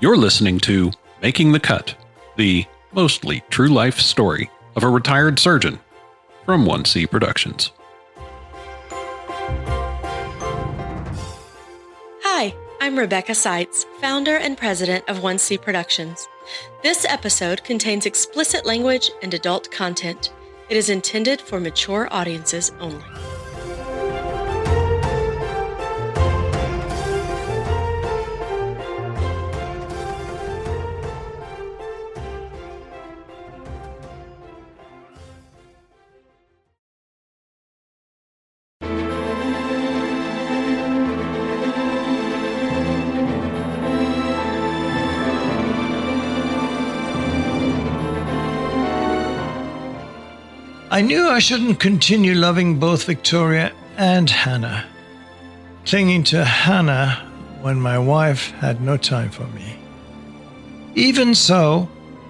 You're listening to Making the Cut, the mostly true life story of a retired surgeon from 1C Productions. Hi, I'm Rebecca Seitz, founder and president of 1C Productions. This episode contains explicit language and adult content. It is intended for mature audiences only. I knew I shouldn't continue loving both Victoria and Hannah, clinging to Hannah when my wife had no time for me. Even so,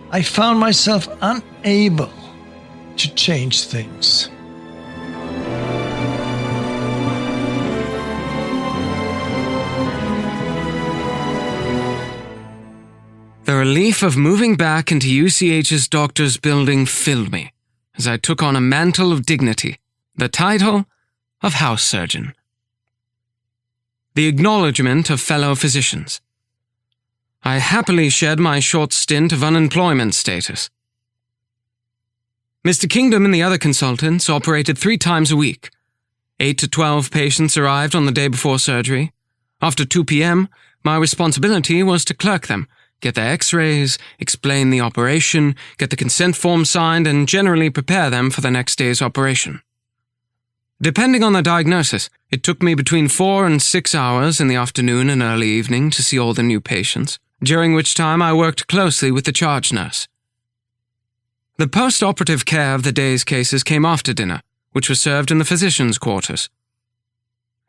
I found myself unable to change things. The relief of moving back into UCH's doctor's building filled me as I took on a mantle of dignity, the title of house surgeon. The acknowledgement of fellow physicians. I happily shed my short stint of unemployment status. Mr. Kingdom and the other consultants operated 3 times a week. 8 to 12 patients arrived on the day before surgery. After 2 p.m., my responsibility was to clerk them, get their x-rays, explain the operation, get the consent form signed, and generally prepare them for the next day's operation. Depending on the diagnosis, it took me between 4 and 6 hours in the afternoon and early evening to see all the new patients, during which time I worked closely with the charge nurse. The post-operative care of the day's cases came after dinner, which was served in the physicians' quarters.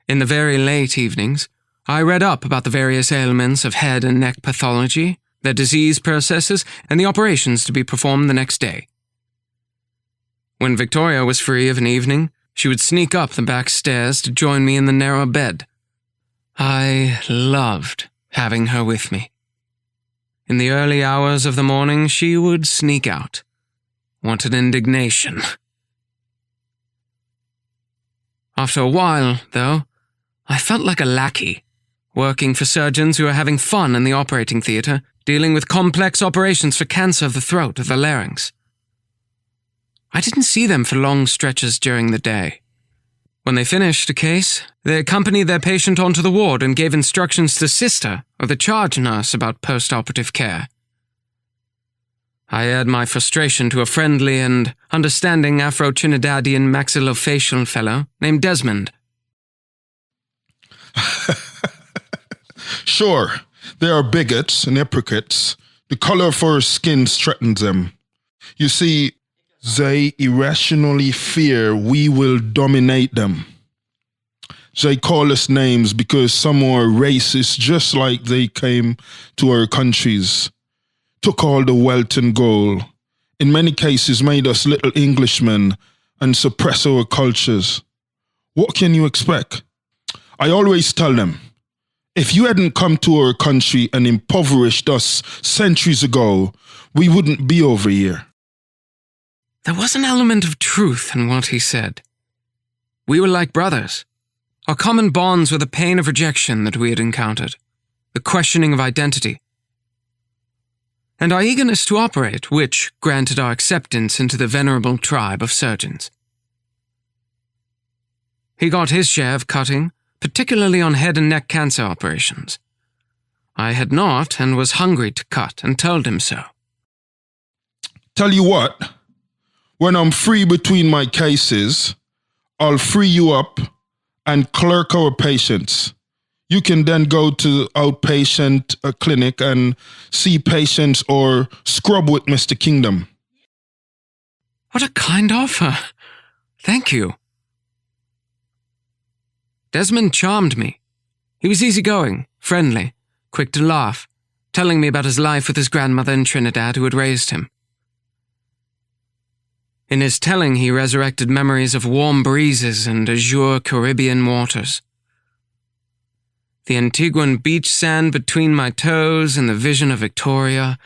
In the very late evenings, I read up about the various ailments of head and neck pathology, their disease processes, and the operations to be performed the next day. When Victoria was free of an evening, she would sneak up the back stairs to join me in the narrow bed. I loved having her with me. In the early hours of the morning, she would sneak out. Wanted indignation. After a while, though, I felt like a lackey, working for surgeons who are having fun in the operating theater, dealing with complex operations for cancer of the throat or the larynx. I didn't see them for long stretches during the day. When they finished a case, they accompanied their patient onto the ward and gave instructions to the sister or the charge nurse about post-operative care. I aired my frustration to a friendly and understanding Afro-Trinidadian maxillofacial fellow named Desmond. Sure, there are bigots and hypocrites. The color of our skin threatens them. You see, they irrationally fear we will dominate them. They call us names because some are racist, just like they came to our countries, took all the wealth and gold, in many cases made us little Englishmen and suppress our cultures. What can you expect? I always tell them, if you hadn't come to our country and impoverished us centuries ago, we wouldn't be over here. There was an element of truth in what he said. We were like brothers. Our common bonds were the pain of rejection that we had encountered, the questioning of identity, and our eagerness to operate, which granted our acceptance into the venerable tribe of surgeons. He got his share of cutting, particularly on head and neck cancer operations. I had not and was hungry to cut and told him so. Tell you what, when I'm free between my cases, I'll free you up and clerk our patients. You can then go to outpatient clinic and see patients or scrub with Mr. Kingdom. What a kind offer. Thank you. Desmond charmed me. He was easygoing, friendly, quick to laugh, telling me about his life with his grandmother in Trinidad who had raised him. In his telling, he resurrected memories of warm breezes and azure Caribbean waters. the Antiguan beach sand between my toes and the vision of Victoria,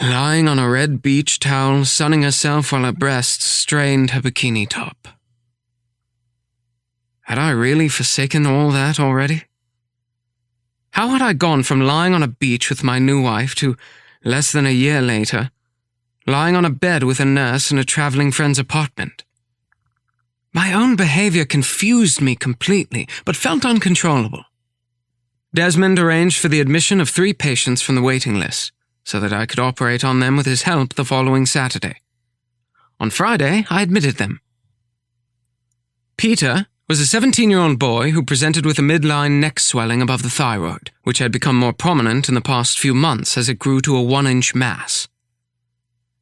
lying on a red beach towel, sunning herself while her breasts strained her bikini top. Had I really forsaken all that already? How had I gone from lying on a beach with my new wife to, less than a year later, lying on a bed with a nurse in a traveling friend's apartment? My own behavior confused me completely, but felt uncontrollable. Desmond arranged for the admission of 3 patients from the waiting list, so that I could operate on them with his help the following Saturday. On Friday, I admitted them. Peter was a 17-year-old boy who presented with a midline neck swelling above the thyroid, which had become more prominent in the past few months as it grew to a 1-inch mass.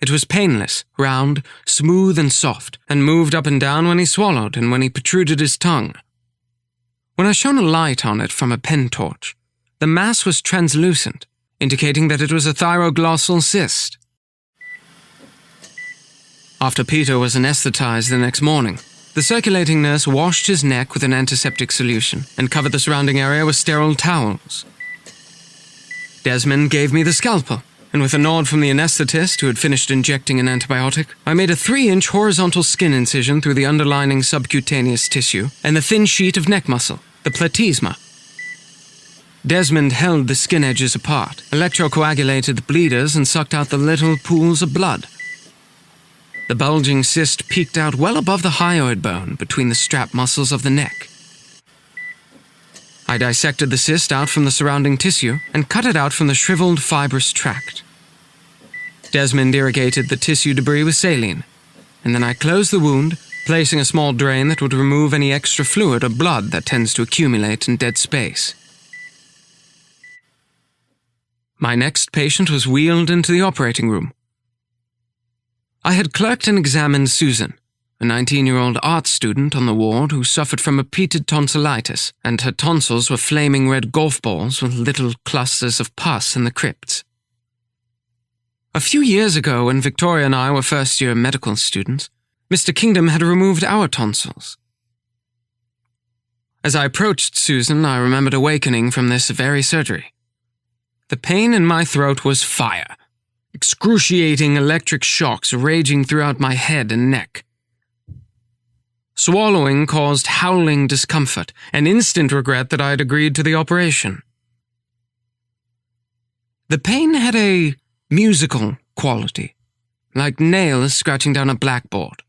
It was painless, round, smooth and soft, and moved up and down when he swallowed and when he protruded his tongue. When I shone a light on it from a pen torch, the mass was translucent, indicating that it was a thyroglossal cyst. After Peter was anesthetized the next morning, the circulating nurse washed his neck with an antiseptic solution and covered the surrounding area with sterile towels. Desmond gave me the scalpel, and with a nod from the anesthetist who had finished injecting an antibiotic, I made a 3-inch horizontal skin incision through the underlining subcutaneous tissue and the thin sheet of neck muscle, the platysma. Desmond held the skin edges apart, electrocoagulated the bleeders, and sucked out the little pools of blood. The bulging cyst peeked out well above the hyoid bone between the strap muscles of the neck. I dissected the cyst out from the surrounding tissue and cut it out from the shriveled fibrous tract. Desmond irrigated the tissue debris with saline, and then I closed the wound, placing a small drain that would remove any extra fluid or blood that tends to accumulate in dead space. My next patient was wheeled into the operating room. I had clerked and examined Susan, a 19-year-old art student on the ward who suffered from repeated tonsillitis, and her tonsils were flaming red golf balls with little clusters of pus in the crypts. A few years ago, when Victoria and I were first-year medical students, Mr. Kingdom had removed our tonsils. As I approached Susan, I remembered awakening from this very surgery. The pain in my throat was fire, excruciating electric shocks raging throughout my head and neck. Swallowing caused howling discomfort and instant regret that I had agreed to the operation. The pain had a musical quality, like nails scratching down a blackboard.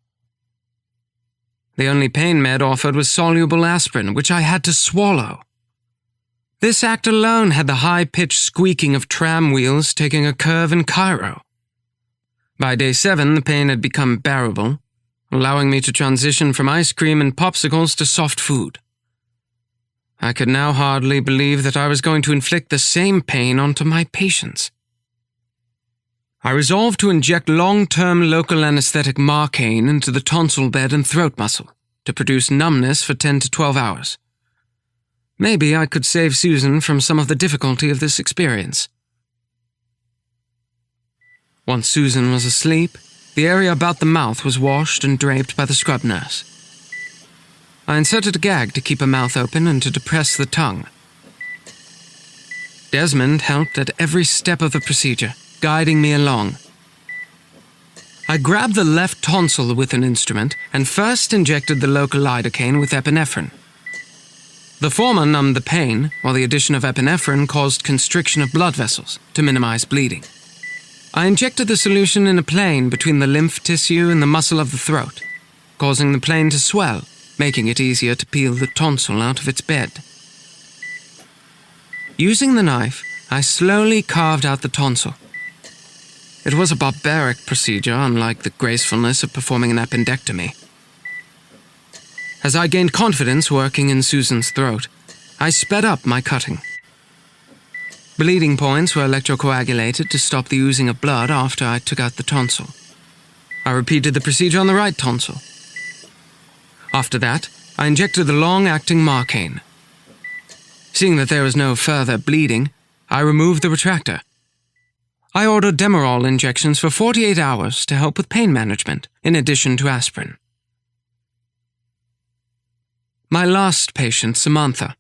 The only pain med offered was soluble aspirin, which I had to swallow. This act alone had the high-pitched squeaking of tram wheels taking a curve in Cairo. By day 7, the pain had become bearable, allowing me to transition from ice cream and popsicles to soft food. I could now hardly believe that I was going to inflict the same pain onto my patients. I resolved to inject long-term local anesthetic Marcaine into the tonsil bed and throat muscle to produce numbness for 10 to 12 hours. Maybe I could save Susan from some of the difficulty of this experience. Once Susan was asleep, the area about the mouth was washed and draped by the scrub nurse. I inserted a gag to keep her mouth open and to depress the tongue. Desmond helped at every step of the procedure, guiding me along. I grabbed the left tonsil with an instrument and first injected the local lidocaine with epinephrine. The former numbed the pain, while the addition of epinephrine caused constriction of blood vessels to minimize bleeding. I injected the solution in a plane between the lymph tissue and the muscle of the throat, causing the plane to swell, making it easier to peel the tonsil out of its bed. Using the knife, I slowly carved out the tonsil. It was a barbaric procedure, unlike the gracefulness of performing an appendectomy. As I gained confidence working in Susan's throat, I sped up my cutting. Bleeding points were electrocoagulated to stop the oozing of blood after I took out the tonsil. I repeated the procedure on the right tonsil. After that, I injected the long-acting Marcaine. Seeing that there was no further bleeding, I removed the retractor. I ordered Demerol injections for 48 hours to help with pain management, in addition to aspirin. My last patient, Samantha,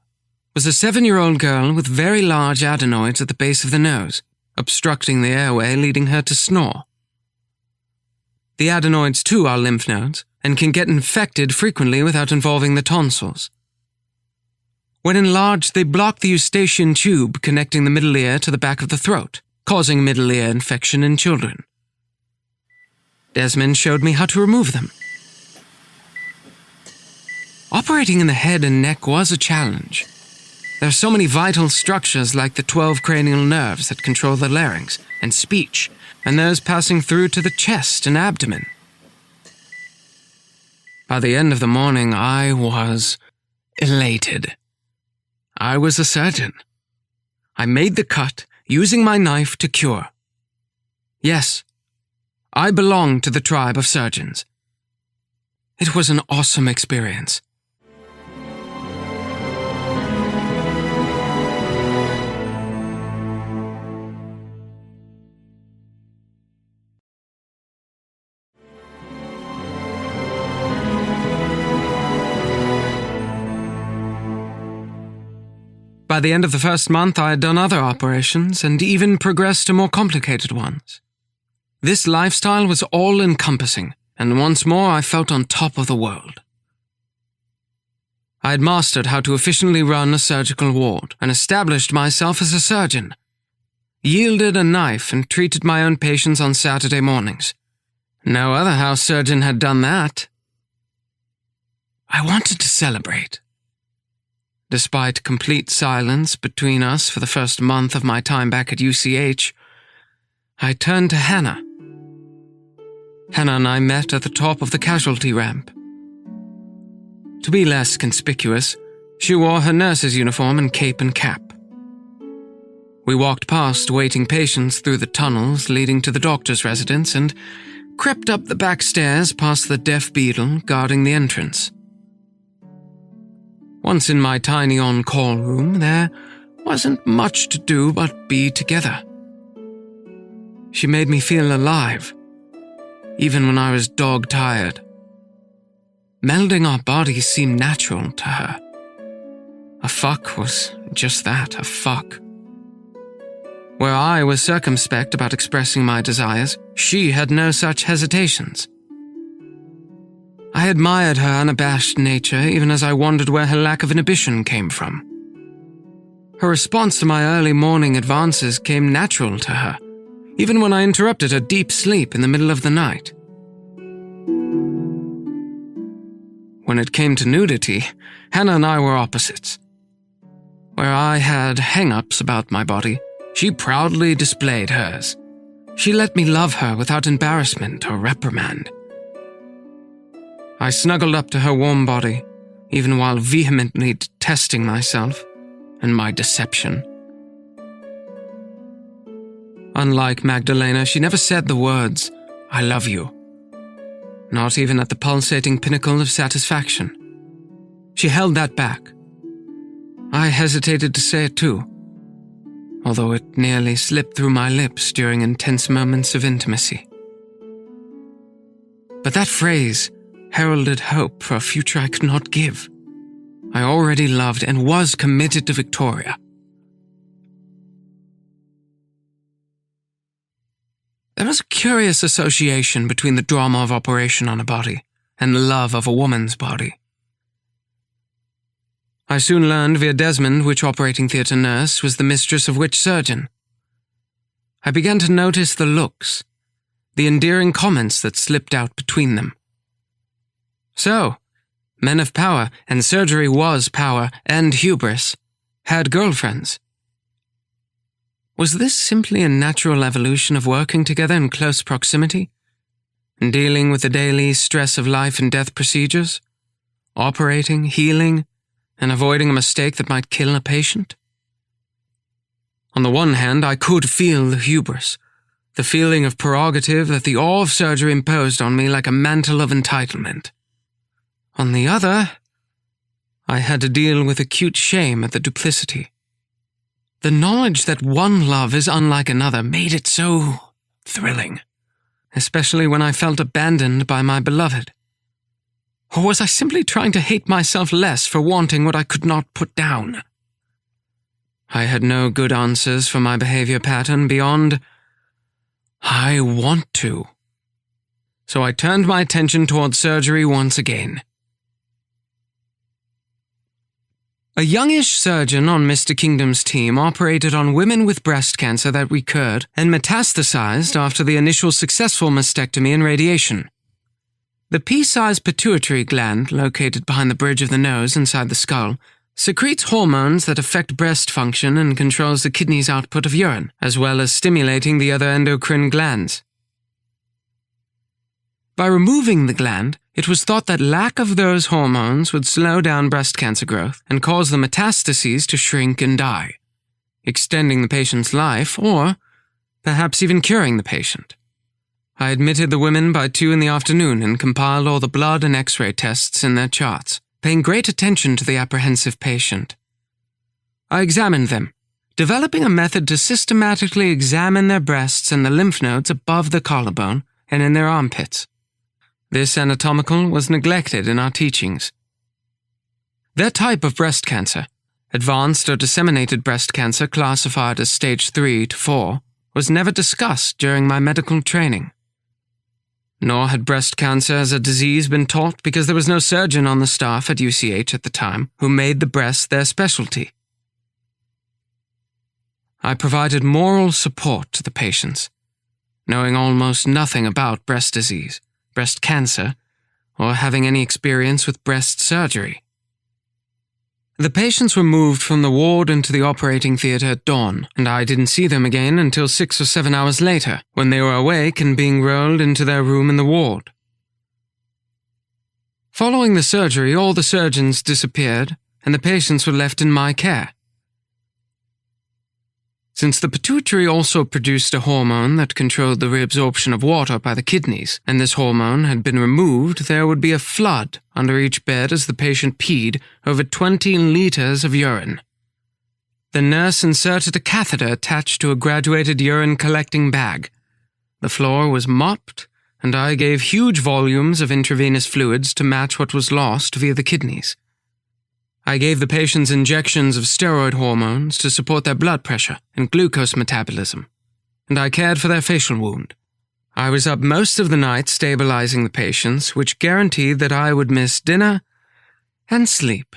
was a 7-year-old girl with very large adenoids at the base of the nose, obstructing the airway, leading her to snore. The adenoids, too, are lymph nodes and can get infected frequently without involving the tonsils. When enlarged, they block the eustachian tube connecting the middle ear to the back of the throat, causing middle ear infection in children. Desmond showed me how to remove them. Operating in the head and neck was a challenge. There are so many vital structures like the 12 cranial nerves that control the larynx and speech, and those passing through to the chest and abdomen. By the end of the morning, I was elated. I was a surgeon. I made the cut, using my knife to cure. Yes, I belong to the tribe of surgeons. It was an awesome experience. By the end of the first month, I had done other operations and even progressed to more complicated ones. This lifestyle was all-encompassing, and once more I felt on top of the world. I had mastered how to efficiently run a surgical ward and established myself as a surgeon, yielded a knife and treated my own patients on Saturday mornings. No other house surgeon had done that. I wanted to celebrate. Despite complete silence between us for the first month of my time back at UCH, I turned to Hannah. Hannah and I met at the top of the casualty ramp. To be less conspicuous, she wore her nurse's uniform and cape and cap. We walked past waiting patients through the tunnels leading to the doctor's residence and crept up the back stairs past the deaf beadle guarding the entrance. Once in my tiny on-call room, there wasn't much to do but be together. She made me feel alive, even when I was dog-tired. Melding our bodies seemed natural to her. A fuck was just that, a fuck. Where I was circumspect about expressing my desires, she had no such hesitations. I admired her unabashed nature even as I wondered where her lack of inhibition came from. Her response to my early morning advances came natural to her, even when I interrupted her deep sleep in the middle of the night. When it came to nudity, Hannah and I were opposites. Where I had hang-ups about my body, she proudly displayed hers. She let me love her without embarrassment or reprimand. I snuggled up to her warm body, even while vehemently detesting myself and my deception. Unlike Magdalena, she never said the words, "I love you." Not even at the pulsating pinnacle of satisfaction. She held that back. I hesitated to say it too, although it nearly slipped through my lips during intense moments of intimacy. But that phrase heralded hope for a future I could not give. I already loved and was committed to Victoria. There was a curious association between the drama of operation on a body and the love of a woman's body. I soon learned via Desmond which operating theatre nurse was the mistress of which surgeon. I began to notice the looks, the endearing comments that slipped out between them. So, men of power, and surgery was power and hubris, had girlfriends. Was this simply a natural evolution of working together in close proximity, and dealing with the daily stress of life and death procedures, operating, healing, and avoiding a mistake that might kill a patient? On the one hand, I could feel the hubris, the feeling of prerogative that the awe of surgery imposed on me like a mantle of entitlement. On the other, I had to deal with acute shame at the duplicity. The knowledge that one love is unlike another made it so thrilling, especially when I felt abandoned by my beloved. Or was I simply trying to hate myself less for wanting what I could not put down? I had no good answers for my behavior pattern beyond, I want to. So I turned my attention towards surgery once again. A youngish surgeon on Mr. Kingdom's team operated on women with breast cancer that recurred and metastasized after the initial successful mastectomy and radiation. The pea-sized pituitary gland, located behind the bridge of the nose inside the skull, secretes hormones that affect breast function and controls the kidney's output of urine, as well as stimulating the other endocrine glands. By removing the gland, it was thought that lack of those hormones would slow down breast cancer growth and cause the metastases to shrink and die, extending the patient's life or perhaps even curing the patient. I admitted the women by 2 p.m. and compiled all the blood and X-ray tests in their charts, paying great attention to the apprehensive patient. I examined them, developing a method to systematically examine their breasts and the lymph nodes above the collarbone and in their armpits. This anatomical was neglected in our teachings. Their type of breast cancer, advanced or disseminated breast cancer classified as stage 3 to 4, was never discussed during my medical training. Nor had breast cancer as a disease been taught because there was no surgeon on the staff at UCH at the time who made the breast their specialty. I provided moral support to the patients, knowing almost nothing about breast disease, breast cancer, or having any experience with breast surgery. The patients were moved from the ward into the operating theater at dawn, and I didn't see them again until 6 or 7 hours later, when they were awake and being rolled into their room in the ward. Following the surgery, all the surgeons disappeared, and the patients were left in my care. Since the pituitary also produced a hormone that controlled the reabsorption of water by the kidneys, and this hormone had been removed, there would be a flood under each bed as the patient peed over 20 liters of urine. The nurse inserted a catheter attached to a graduated urine collecting bag. The floor was mopped, and I gave huge volumes of intravenous fluids to match what was lost via the kidneys. I gave the patients injections of steroid hormones to support their blood pressure and glucose metabolism, and I cared for their facial wound. I was up most of the night stabilizing the patients, which guaranteed that I would miss dinner and sleep.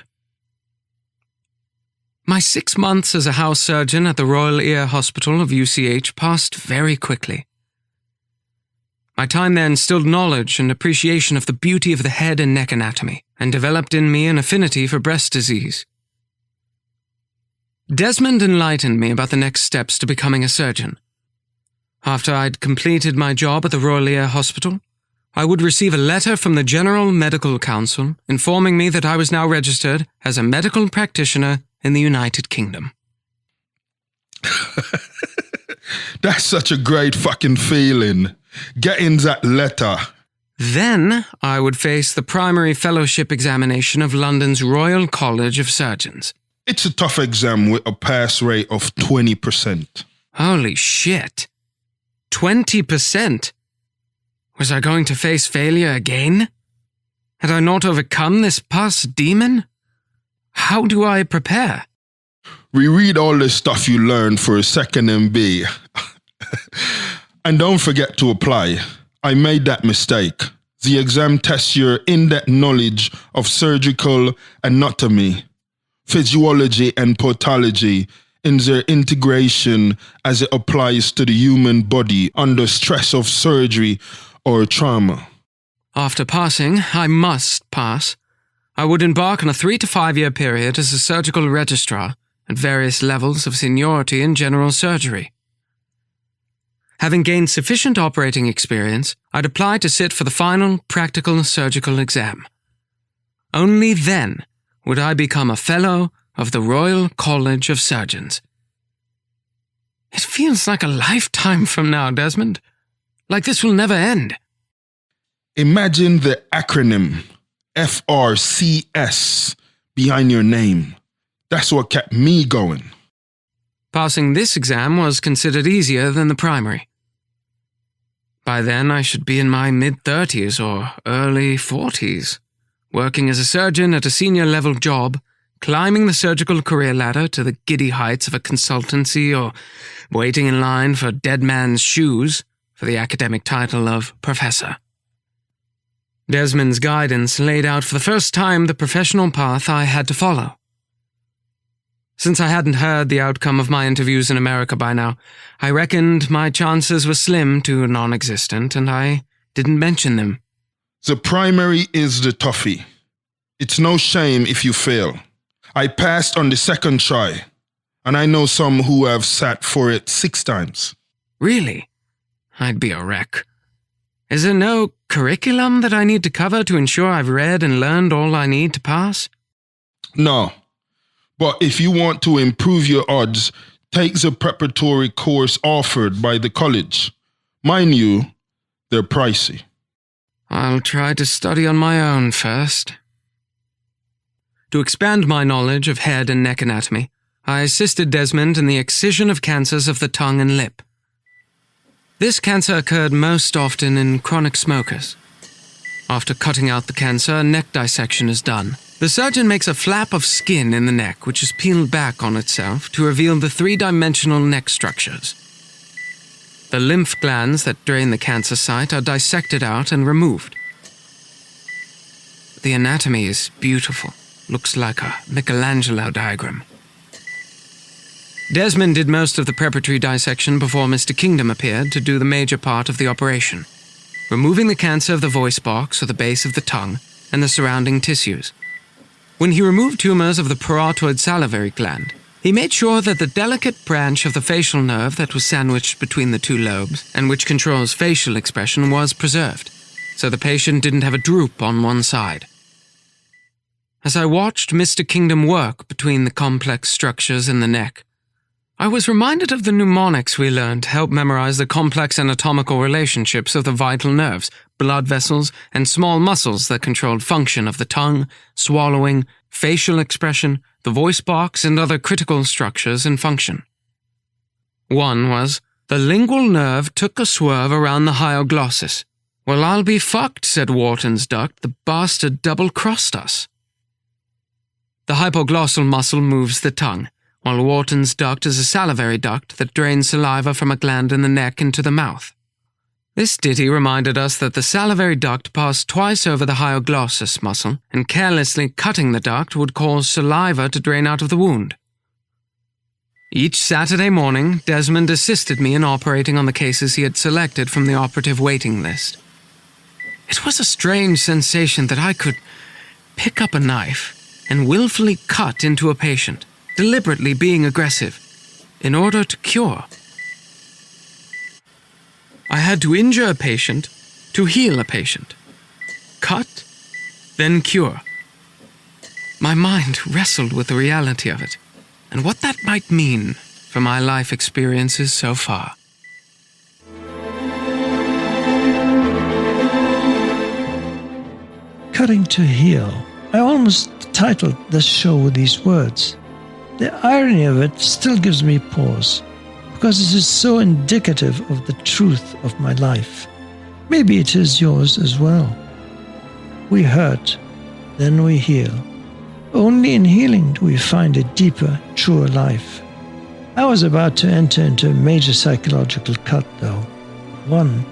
My 6 months as a house surgeon at the Royal Ear Hospital of UCH passed very quickly. My time there instilled knowledge and appreciation of the beauty of the head and neck anatomy, and developed in me an affinity for breast disease. Desmond enlightened me about the next steps to becoming a surgeon. After I'd completed my job at the Royal Ear Hospital, I would receive a letter from the General Medical Council informing me that I was now registered as a medical practitioner in the United Kingdom. That's such a great fucking feeling. Getting that letter. Then I would face the primary fellowship examination of London's Royal College of Surgeons. It's a tough exam with a pass rate of 20%. Holy shit. 20%? Was I going to face failure again? Had I not overcome this pus demon? How do I prepare? Reread all the stuff you learned for a second MB. And don't forget to apply. I made that mistake. The exam tests your in-depth knowledge of surgical anatomy, physiology, and pathology in their integration as it applies to the human body under stress of surgery or trauma. After passing, I must pass. I would embark on a 3 to 5 year period as a surgical registrar at various levels of seniority in general surgery. Having gained sufficient operating experience, I'd apply to sit for the final practical surgical exam. Only then would I become a fellow of the Royal College of Surgeons. It feels like a lifetime from now, Desmond. Like this will never end. Imagine the acronym FRCS behind your name. That's what kept me going. Passing this exam was considered easier than the primary. By then, I should be in my mid-30s or early 40s, working as a surgeon at a senior-level job, climbing the surgical career ladder to the giddy heights of a consultancy or waiting in line for dead man's shoes for the academic title of professor. Desmond's guidance laid out for the first time the professional path I had to follow. Since I hadn't heard the outcome of my interviews in America by now, I reckoned my chances were slim to non-existent, and I didn't mention them. The primary is the toughie. It's no shame if you fail. I passed on the second try, and I know some who have sat for it 6 times. Really? I'd be a wreck. Is there no curriculum that I need to cover to ensure I've read and learned all I need to pass? No. But if you want to improve your odds, take the preparatory course offered by the college. Mind you, they're pricey. I'll try to study on my own first. To expand my knowledge of head and neck anatomy, I assisted Desmond in the excision of cancers of the tongue and lip. This cancer occurred most often in chronic smokers. After cutting out the cancer, a neck dissection is done. The surgeon makes a flap of skin in the neck, which is peeled back on itself to reveal the 3-dimensional neck structures. The lymph glands that drain the cancer site are dissected out and removed. The anatomy is beautiful. Looks like a Michelangelo diagram. Desmond did most of the preparatory dissection before Mr. Kingdom appeared to do the major part of the operation, removing the cancer of the voice box or the base of the tongue and the surrounding tissues. When he removed tumors of the parotoid salivary gland, he made sure that the delicate branch of the facial nerve that was sandwiched between the 2 lobes and which controls facial expression was preserved, so the patient didn't have a droop on one side. As I watched Mr. Kingdom work between the complex structures in the neck, I was reminded of the mnemonics we learned to help memorize the complex anatomical relationships of the vital nerves, blood vessels, and small muscles that controlled function of the tongue, swallowing, facial expression, the voice box, and other critical structures in function. One was, the lingual nerve took a swerve around the hyoglossus. Well, I'll be fucked, said Wharton's duct, the bastard double-crossed us. The hypoglossal muscle moves the tongue, while Wharton's duct is a salivary duct that drains saliva from a gland in the neck into the mouth. This ditty reminded us that the salivary duct passed twice over the hyoglossus muscle, and carelessly cutting the duct would cause saliva to drain out of the wound. Each Saturday morning, Desmond assisted me in operating on the cases he had selected from the operative waiting list. It was a strange sensation that I could pick up a knife and willfully cut into a patient, deliberately being aggressive, in order to cure. I had to injure a patient to heal a patient. Cut, then cure. My mind wrestled with the reality of it, and what that might mean for my life experiences so far. Cutting to heal. I almost titled this show with these words. The irony of it still gives me pause, because it is so indicative of the truth of my life. Maybe it is yours as well. We hurt, then we heal. Only in healing do we find a deeper, truer life. I was about to enter into a major psychological cut, though. One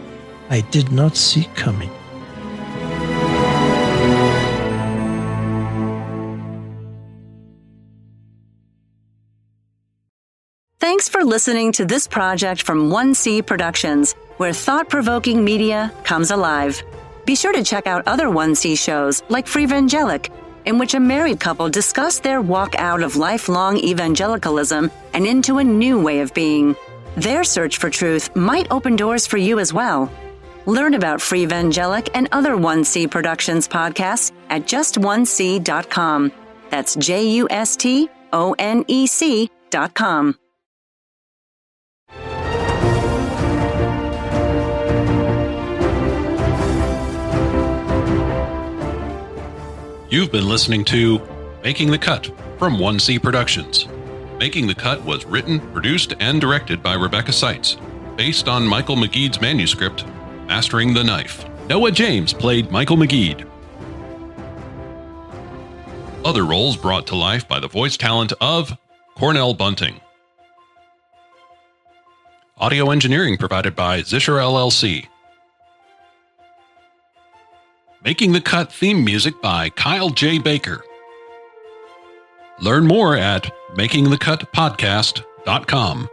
I did not see coming. Thanks for listening to this project from 1C Productions, where thought-provoking media comes alive. Be sure to check out other 1C shows like Freevangelic, in which a married couple discuss their walk out of lifelong evangelicalism and into a new way of being. Their search for truth might open doors for you as well. Learn about Freevangelic and other 1C Productions podcasts at just1c.com. That's JUSTONEC.com. You've been listening to Making the Cut from 1C Productions. Making the Cut was written, produced, and directed by Rebecca Seitz, based on Michael McGead's manuscript, Mastering the Knife. Noah James played Michael McGead. Other roles brought to life by the voice talent of Cornell Bunting. Audio engineering provided by Zisher LLC. Making the Cut theme music by Kyle J. Baker. Learn more at makingthecutpodcast.com.